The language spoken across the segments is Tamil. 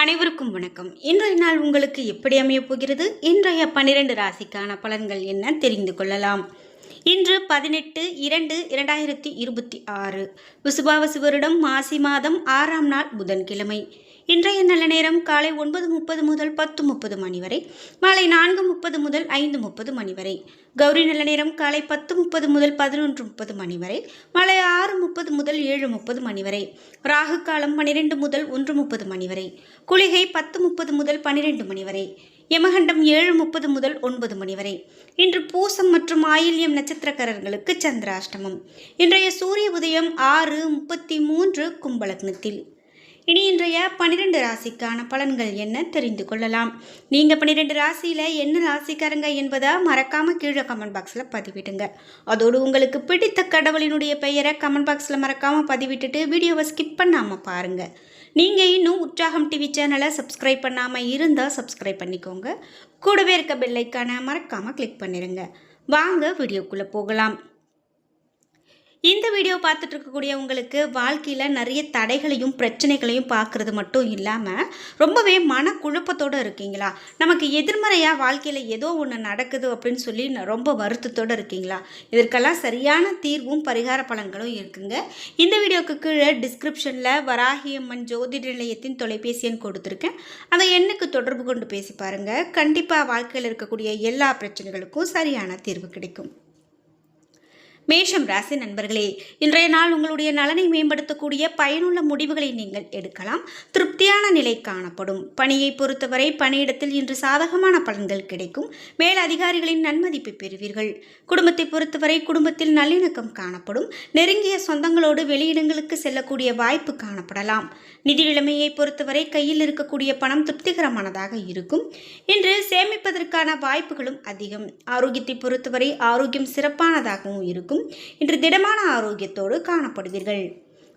அனைவருக்கும் வணக்கம். இன்றைய நாள் உங்களுக்கு எப்படி அமையப் போகிறது? இன்றைய 12 ராசிக்கான பலன்கள் என்ன தெரிந்து கொள்ளலாம். இன்று 18/2/2026 விசுவாவசு வருடம் மாசி மாதம் 6ஆம் நாள் புதன்கிழமை. இன்றைய நல்ல நேரம் காலை 9:30 முதல் 10:30 மணி வரை, மாலை 4:30 முதல் 5:30 மணி வரை. கௌரி நல்ல நேரம் காலை 10:30 முதல் 11:30 மணி வரை, மாலை 6:30 முதல் 7:30 மணி வரை. ராகு காலம் 12 முதல் 1:30 மணி வரை. குளிகை 10:30 முதல் 12 மணி வரை. யமகண்டம் 7:30 முதல் 9 மணி வரை. இன்று பூசம் மற்றும் ஆயில்யம் நட்சத்திரக்காரர்களுக்கு சந்திராஷ்டமம். இன்றைய சூரிய உதயம் 6:33 கும்பலக்னத்தில். இனி இன்றைய 12 ராசிக்கான பலன்கள் என்ன தெரிந்து கொள்ளலாம். நீங்கள் 12 ராசியில் என்ன ராசிக்காரங்க என்பதை மறக்காமல் கீழே கமெண்ட் பாக்ஸில் பதிவிடுங்க. அதோடு உங்களுக்கு பிடித்த கடவுளினுடைய பெயரை கமெண்ட் பாக்ஸில் மறக்காமல் பதிவிட்டுட்டு வீடியோவை ஸ்கிப் பண்ணாமல் பாருங்கள். நீங்கள் இன்னும் உற்சாகம் டிவி சேனலை சப்ஸ்கிரைப் பண்ணாமல் இருந்தால் சப்ஸ்கிரைப் பண்ணிக்கோங்க. கூடவே இருக்க பெல்லைக்கான மறக்காமல் கிளிக் பண்ணிடுங்க. வாங்க வீடியோக்குள்ளே போகலாம். இந்த வீடியோ பார்த்துட்டு இருக்கக்கூடிய உங்களுக்கு வாழ்க்கையில் நிறைய தடைகளையும் பிரச்சனைகளையும் பார்க்குறது மட்டும் இல்லாமல் ரொம்பவே மனக்குழப்பத்தோடு இருக்கீங்களா? நமக்கு எதிர்மறையாக வாழ்க்கையில் ஏதோ ஒன்று நடக்குது அப்படின்னு சொல்லி ரொம்ப வருத்தத்தோடு இருக்கீங்களா? இதற்கெல்லாம் சரியான தீர்வும் பரிகார பலன்களும் இருக்குங்க. இந்த வீடியோவுக்கு கீழே டிஸ்கிரிப்ஷனில் வராகியம்மன் ஜோதிட நிலையத்தின் தொலைபேசி எண் கொடுத்துருக்கேன். அந்த எண்ணுக்கு தொடர்பு கொண்டு பேசி பாருங்கள். கண்டிப்பாக வாழ்க்கையில் இருக்கக்கூடிய எல்லா பிரச்சனைகளுக்கும் சரியான தீர்வு கிடைக்கும். மேஷம் ராசி நண்பர்களே, இன்றைய நாள் உங்களுடைய நலனை மேம்படுத்தக்கூடிய பயனுள்ள முடிவுகளை நீங்கள் எடுக்கலாம். திருப்தியான நிலை காணப்படும். பணியை பொறுத்தவரை பணியிடத்தில் இன்று சாதகமான பலன்கள் கிடைக்கும். மேல் அதிகாரிகளின் நன்மதிப்பை பெறுவீர்கள். குடும்பத்தை பொறுத்தவரை குடும்பத்தில் நல்லிணக்கம் காணப்படும். நெருங்கிய சொந்தங்களோடு வெளியிடங்களுக்கு செல்லக்கூடிய வாய்ப்பு காணப்படலாம். நிதி நிலைமையை பொறுத்தவரை கையில் இருக்கக்கூடிய பணம் திருப்திகரமானதாக இருக்கும். இன்று சேமிப்பதற்கான வாய்ப்புகளும் அதிகம். ஆரோக்கியத்தை பொறுத்தவரை ஆரோக்கியம் சிறப்பானதாகவும் இருக்கும். இன்று திடமான ஆரோக்கியத்தோடு காணப்படுவீர்கள்.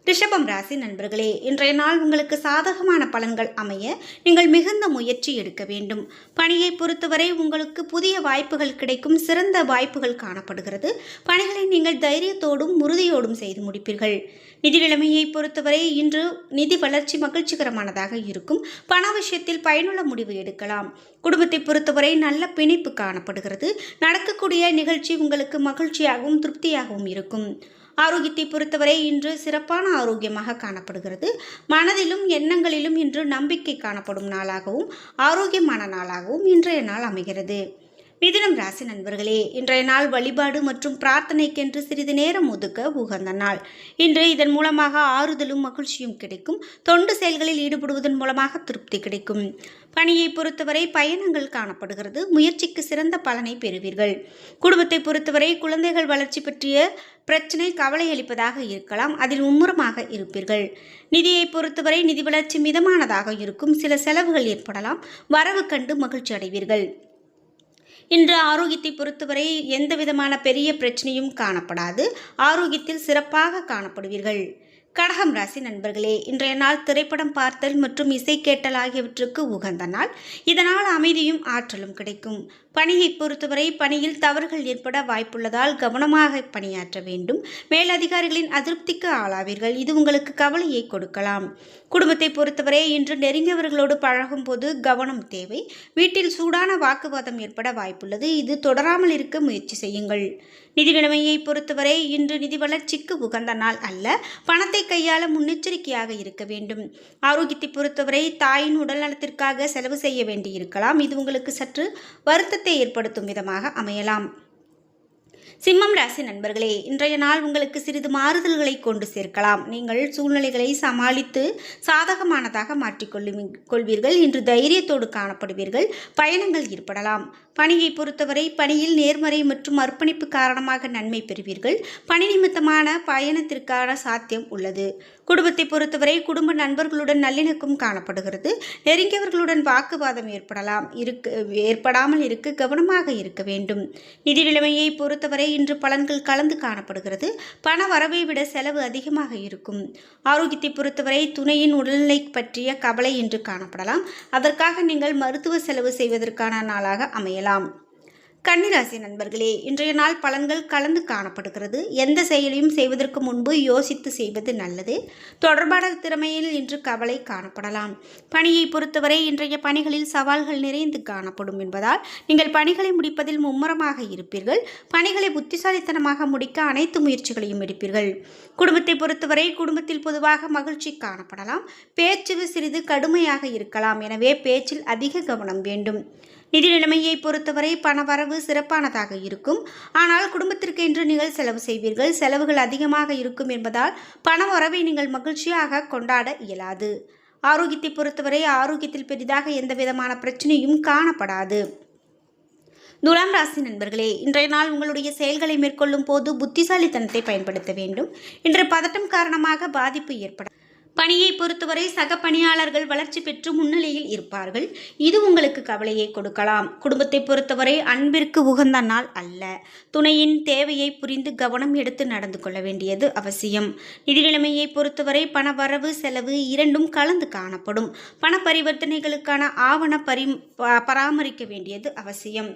ரிஷபம் ராசி நண்பர்களே, இன்றைய நாள் உங்களுக்கு சாதகமான பலன்கள் அமைய நீங்கள் மிகுந்த முயற்சி எடுக்க வேண்டும். பணியை பொறுத்தவரை உங்களுக்கு புதிய வாய்ப்புகள் கிடைக்கும். சிறந்த வாய்ப்புகள் காணப்படுகிறது. பணிகளை நீங்கள் தைரியத்தோடும் உறுதியோடும் செய்து முடிப்பீர்கள். நிதி நிலைமையை பொறுத்தவரை இன்று நிதி வளர்ச்சி மகிழ்ச்சிகரமானதாக இருக்கும். பண விஷயத்தில் பயனுள்ள முடிவு எடுக்கலாம். குடும்பத்தை பொறுத்தவரை நல்ல பிணைப்பு காணப்படுகிறது. நடக்கக்கூடிய நிகழ்ச்சி உங்களுக்கு மகிழ்ச்சியாகவும் திருப்தியாகவும் இருக்கும். ஆரோக்கியத்தை பொறுத்தவரை இன்று சிறப்பான ஆரோக்கியமாக காணப்படுகிறது. மனதிலும் எண்ணங்களிலும் இன்று நம்பிக்கை காணப்படும் நாளாகவும் ஆரோக்கியமான நாளாகவும் இன்றைய நாள் அமைகிறது. மிதுனம் ராசி நண்பர்களே, இன்றைய நாள் வழிபாடு மற்றும் பிரார்த்தனைக்கென்று சிறிது நேரம் ஒதுக்க உகந்த நாள். இன்று இதன் மூலமாக ஆறுதலும் மகிழ்ச்சியும் கிடைக்கும். தொண்டு செயல்களில் ஈடுபடுவதன் மூலமாக திருப்தி கிடைக்கும். பணியை பொறுத்தவரை பயணங்கள் காணப்படுகிறது. முயற்சிக்கு சிறந்த பலனை பெறுவீர்கள். குடும்பத்தை பொறுத்தவரை குழந்தைகள் வளர்ச்சி பற்றிய பிரச்சனை கவலை அளிப்பதாக இருக்கலாம். அதில் மும்முரமாக இருப்பீர்கள். நிதியை பொறுத்தவரை நிதி வளர்ச்சி மிதமானதாக இருக்கும். சில செலவுகள் ஏற்படலாம். வரவு கண்டு மகிழ்ச்சி அடைவீர்கள். இன்று ஆரோக்கியத்தை பொறுத்தவரை எந்த விதமான பெரிய பிரச்சனையும் காணப்படாது. ஆரோக்கியத்தில் சிறப்பாக காணப்படுவீர்கள். கடகம் ராசி நண்பர்களே, இன்றைய நாள் திரைப்படம் பார்த்தல் மற்றும் இசை கேட்டல் ஆகியவற்றுக்கு உகந்த நாள். இதனால் அமைதியும் ஆற்றலும் கிடைக்கும். பணியை பொறுத்தவரை பணியில் தவறுகள் ஏற்பட வாய்ப்புள்ளதால் கவனமாக பணியாற்ற வேண்டும். மேலதிகாரிகளின் அதிருப்திக்கு ஆளாவீர்கள். இது உங்களுக்கு கவலையை கொடுக்கலாம். குடும்பத்தை பொறுத்தவரை இன்று நெருங்கியவர்களோடு பழகும் போது கவனம் தேவை. வீட்டில் சூடான வாக்குவாதம் ஏற்பட வாய்ப்புள்ளது. இது தொடராமல் இருக்க முயற்சி செய்யுங்கள். நிதி நிலைமையை பொறுத்தவரை இன்று நிதி வளர்ச்சிக்கு உகந்த நாள் அல்ல. பணத்தை கையாள முன்னெச்சரிக்கையாக இருக்க வேண்டும். ஆரோக்கியத்தை பொறுத்தவரை தாயின் உடல் நலத்திற்காக செலவு செய்ய வேண்டியிருக்கலாம். இது உங்களுக்கு சற்று வருத்தத்தை ஏற்படுத்தும் விதமாக அமையலாம். சிம்மம் ராசி நண்பர்களே, இன்றைய நாள் உங்களுக்கு சிறிது மாறுதல்களை கொண்டு சேர்க்கலாம். நீங்கள் சூழ்நிலைகளை சமாளித்து சாதகமானதாக மாற்றிக்கொள்வீர்கள். இன்று தைரியத்தோடு காணப்படுவீர்கள். பயணங்கள் ஏற்படலாம். பணியை பொறுத்தவரை பணியில் நேர்மறை மற்றும் அர்ப்பணிப்பு காரணமாக நன்மை பெறுவீர்கள். பணி நிமித்தமான பயணத்திற்கான சாத்தியம் உள்ளது. குடும்பத்தை பொறுத்தவரை குடும்ப நண்பர்களுடன் நல்லிணக்கம் காணப்படுகிறது. நெருங்கியவர்களுடன் வாக்குவாதம் ஏற்படாமல் இருக்க கவனமாக இருக்க வேண்டும். நிதி நிலைமையை பொறுத்தவரை இன்று பலன்கள் கலந்து காணப்படுகிறது. பண வரவை விட செலவு அதிகமாக இருக்கும். ஆரோக்கியத்தை பொறுத்தவரை துணையின் உடல்நிலை பற்றிய கவலை இன்று காணப்படலாம். அதற்காக நீங்கள் மருத்துவ செலவு செய்வதற்கான நாளாக அமையலாம். கன்னிராசி நண்பர்களே, இன்றைய நாள் பலன்கள் கலந்து காணப்படுகிறது. எந்த செயலையும் செய்வதற்கு முன்பு யோசித்து செய்வது நல்லது. தொடர்பாடல் திறமையில் இன்று கவலை காணப்படலாம். பணியை பொறுத்தவரை இன்றைய பணிகளில் சவால்கள் நிறைந்து காணப்படும் என்பதால் நீங்கள் பணிகளை முடிப்பதில் மும்முரமாக இருப்பீர்கள். பணிகளை புத்திசாலித்தனமாக முடிக்க அனைத்து முயற்சிகளையும் எடுப்பீர்கள். குடும்பத்தை பொறுத்தவரை குடும்பத்தில் பொதுவாக மகிழ்ச்சி காணப்படலாம். பேச்சு சிறிது கடுமையாக இருக்கலாம். எனவே பேச்சில் அதிக கவனம் வேண்டும். நிதி நிலைமையை பொறுத்தவரை பணவரவு சிறப்பானதாக இருக்கும். ஆனால் குடும்பத்திற்கு என்று நீங்கள் செலவு செய்வீர்கள். செலவுகள் அதிகமாக இருக்கும் என்பதால் பண வரவை நீங்கள் மகிழ்ச்சியாக கொண்டாட இயலாது. ஆரோக்கியத்தை பொறுத்தவரை ஆரோக்கியத்தில் பெரிதாக எந்த விதமான பிரச்சனையும் காணப்படாது. துலாம் ராசி நண்பர்களே, இன்றைய நாள் உங்களுடைய செயல்களை மேற்கொள்ளும் போது புத்திசாலித்தனத்தை பயன்படுத்த வேண்டும். இன்று பதட்டம் காரணமாக பாதிப்பு ஏற்படும். பணியை பொறுத்தவரை சக பணியாளர்கள் வளர்ச்சி பெற்று முன்னிலையில் இருப்பார்கள். இது உங்களுக்கு கவலையை கொடுக்கலாம். குடும்பத்தை பொறுத்தவரை அன்பிற்கு உகந்த நாள் அல்ல. துணையின் தேவையை புரிந்து கவனம் எடுத்து நடந்து கொள்ள வேண்டியது அவசியம். நிதி நிலைமையை பொறுத்தவரை பண வரவு செலவு இரண்டும் கலந்து காணப்படும். பண பரிவர்த்தனைகளுக்கான ஆவண பராமரிக்க வேண்டியது அவசியம்.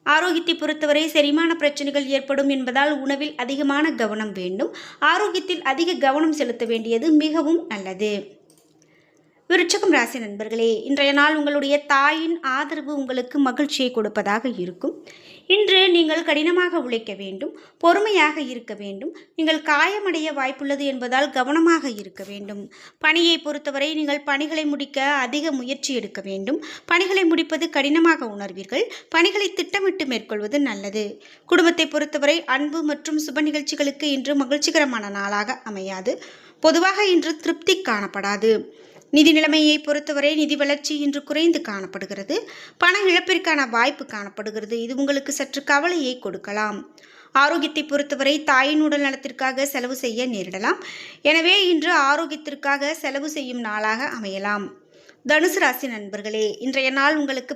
ஆரோக்கியத்தை பொறுத்தவரை செரிமான பிரச்சனைகள் ஏற்படும் என்பதால் உணவில் அதிகமான கவனம் வேண்டும். ஆரோக்கியத்தில் அதிக கவனம் செலுத்த வேண்டியது மிகவும் நல்லது. விருச்சிகம் ராசி நண்பர்களே, இன்றைய நாள் உங்களுடைய தாயின் ஆதரவு உங்களுக்கு மகிழ்ச்சியை கொடுப்பதாக இருக்கும். இன்று நீங்கள் கடினமாக உழைக்க வேண்டும். பொறுமையாக இருக்க வேண்டும். நீங்கள் காயமடைய வாய்ப்புள்ளது என்பதால் கவனமாக இருக்க வேண்டும். பணியை பொறுத்தவரை நீங்கள் பணிகளை முடிக்க அதிக முயற்சி எடுக்க வேண்டும். பணிகளை முடிப்பது கடினமாக உணர்வீர்கள். பணிகளை திட்டமிட்டு மேற்கொள்வது நல்லது. குடும்பத்தை பொறுத்தவரை அன்பு மற்றும் சுப நிகழ்ச்சிகளுக்கு இன்று மகிழ்ச்சிகரமான நாளாக அமையாது. பொதுவாக இன்று திருப்தி காணப்படாது. நிதி நிலைமையை பொறுத்தவரை நிதி வளர்ச்சி இன்று குறைந்து காணப்படுகிறது. பண இழப்பிற்கான வாய்ப்பு காணப்படுகிறது. இது உங்களுக்கு சற்று கவலையை கொடுக்கலாம். ஆரோக்கியத்தை பொறுத்தவரை தாயின் உடல் நலத்திற்காக செலவு செய்ய நேரிடலாம். எனவே இன்று ஆரோக்கியத்திற்காக செலவு செய்யும் நாளாக அமையலாம். தனுசு ராசி நண்பர்களே, இன்றைய நாள் உங்களுக்கு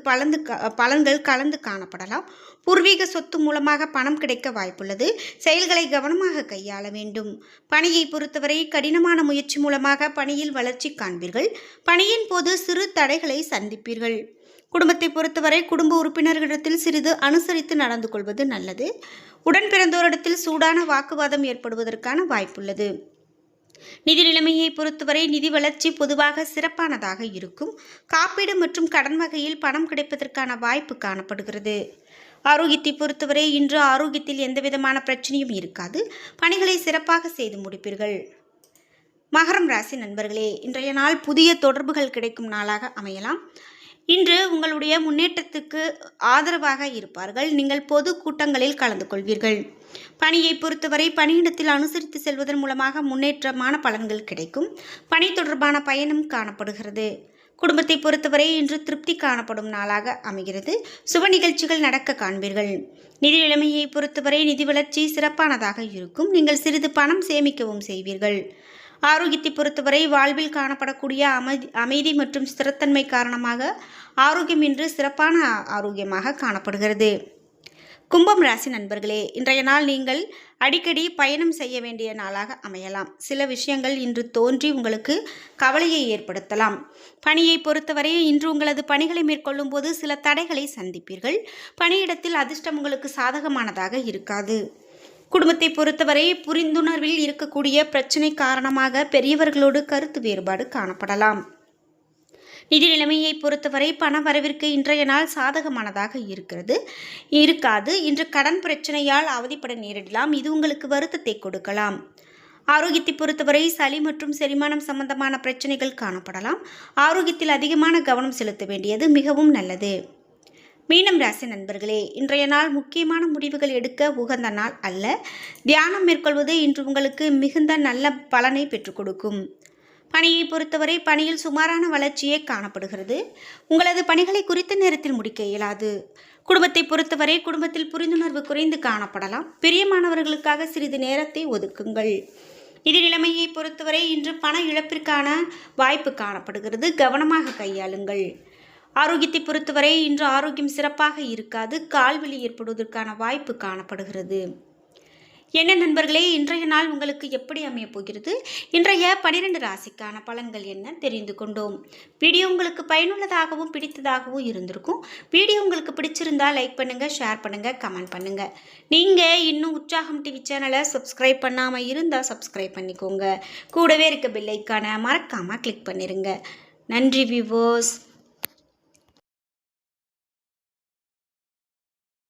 பலன்கள் கலந்து காணப்படலாம். பூர்வீக சொத்து மூலமாக பணம் கிடைக்க வாய்ப்புள்ளது. செயல்களை கவனமாக கையாள வேண்டும். பணியை பொறுத்தவரை கடினமான முயற்சி மூலமாக பணியில் வளர்ச்சி காண்பீர்கள். பணியின் போது சிறு தடைகளை சந்திப்பீர்கள். குடும்பத்தை பொறுத்தவரை குடும்ப உறுப்பினர்களிடத்தில் சிறிது அனுசரித்து நடந்து கொள்வது நல்லது. உடன் பிறந்தோரிடத்தில் சூடான வாக்குவாதம் ஏற்படுவதற்கான வாய்ப்புள்ளது. நிதி நிலைமையை பொறுத்தவரை நிதி வளர்ச்சி பொதுவாக சிறப்பானதாக இருக்கும். காப்பீடு மற்றும் கடன் வகையில் பணம் கிடைப்பதற்கான வாய்ப்பு காணப்படுகிறது. ஆரோக்கியத்தை பொறுத்தவரை இன்று ஆரோக்கியத்தில் எந்தவிதமான பிரச்சனையும் இருக்காது. பணிகளை சிறப்பாக செய்து முடிப்பீர்கள். மகரம் ராசி நண்பர்களே, இன்றைய நாள் புதிய தொடர்புகள் கிடைக்கும் நாளாக அமையலாம். இன்று உங்களுடைய முன்னேற்றத்துக்கு ஆதரவாக இருப்பார்கள். நீங்கள் பொது கூட்டங்களில் கலந்து கொள்வீர்கள். பணியை பொறுத்தவரை பணியிடத்தில் அனுசரித்து செல்வதன் மூலமாக முன்னேற்றமான பலன்கள் கிடைக்கும். பணி தொடர்பான பயணம் காணப்படுகிறது. குடும்பத்தை பொறுத்தவரை இன்று திருப்தி காணப்படும் நாளாக அமைகிறது. சுப நிகழ்ச்சிகள் நடக்க காண்பீர்கள். நிதி நிலைமையை பொறுத்தவரை நிதி வளர்ச்சி சிறப்பானதாக இருக்கும். நீங்கள் சிறிது பணம் சேமிக்கவும் செய்வீர்கள். ஆரோக்கியத்தை பொறுத்தவரை வாழ்வில் காணப்படக்கூடிய அமைதி மற்றும் ஸ்திரத்தன்மை காரணமாக ஆரோக்கியம் இன்று சிறப்பான ஆரோக்கியமாக காணப்படுகிறது. கும்பம் ராசி நண்பர்களே, இன்றைய நாள் நீங்கள் அடிக்கடி பயணம் செய்ய வேண்டிய நாளாக அமையலாம். சில விஷயங்கள் இன்று தோன்றி உங்களுக்கு கவலையை ஏற்படுத்தலாம். பணியை பொறுத்தவரை இன்று உங்களது பணிகளை மேற்கொள்ளும் போது சில தடைகளை சந்திப்பீர்கள். பணியிடத்தில் அதிர்ஷ்டம் உங்களுக்கு சாதகமானதாக இருக்காது. குடும்பத்தை பொறுத்தவரை புரிந்துணர்வில் இருக்கக்கூடிய பிரச்சனை காரணமாக பெரியவர்களோடு கருத்து வேறுபாடு காணப்படலாம். நிதி நிலைமையை பொறுத்தவரை பண வரவிற்கு இன்றைய நாள் சாதகமானதாக இருக்காது. இன்று கடன் பிரச்சனையால் அவதிப்பட நேரிடலாம். இது உங்களுக்கு வருத்தத்தை கொடுக்கலாம். ஆரோக்கியத்தை பொறுத்தவரை சளி மற்றும் செரிமானம் சம்பந்தமான பிரச்சனைகள் காணப்படலாம். ஆரோக்கியத்தில் அதிகமான கவனம் செலுத்த வேண்டியது மிகவும் நல்லது. மீனம் ராசி நண்பர்களே, இன்றைய நாள் முக்கியமான முடிவுகள் எடுக்க உகந்த நாள் அல்ல. தியானம் மேற்கொள்வது இன்று உங்களுக்கு மிகுந்த நல்ல பலனை பெற்றுக் கொடுக்கும். பணியை பொறுத்தவரை பணியில் சுமாரான வளர்ச்சியே காணப்படுகிறது. உங்களது பணிகளை குறித்த நேரத்தில் முடிக்க இயலாது. குடும்பத்தை பொறுத்தவரை குடும்பத்தில் புரிந்துணர்வு குறைந்து காணப்படலாம். பிரியமானவர்களுக்காக சிறிது நேரத்தை ஒதுக்குங்கள். நிதி நிலைமையை பொறுத்தவரை இன்று பண இழப்பிற்கான வாய்ப்பு காணப்படுகிறது. கவனமாக கையாளுங்கள். ஆரோக்கியத்தை பொறுத்தவரை இன்று ஆரோக்கியம் சிறப்பாக இருக்காது. கால்வலி ஏற்படுவதற்கான வாய்ப்பு காணப்படுகிறது. என்ன நண்பர்களே, இன்றைய நாள் உங்களுக்கு எப்படி அமையப் போகிறது? இன்றைய 12 ராசிக்கான பலன்கள் என்ன தெரிந்து கொண்டோம். வீடியோ உங்களுக்கு பயனுள்ளதாகவும் பிடித்ததாகவும் இருந்திருக்கும். வீடியோ உங்களுக்கு பிடிச்சிருந்தா லைக் பண்ணுங்க, ஷேர் பண்ணுங்க, கமெண்ட் பண்ணுங்க. நீங்க இன்னும் உற்சாகம் டிவி சேனலை சப்ஸ்கிரைப் பண்ணாம இருந்தா சப்ஸ்கிரைப் பண்ணிக்கோங்க. கூடவே இருக்க பெல் ஐகானை மறக்காம கிளிக் பண்ணிருங்க. நன்றி வியூவர்ஸ்.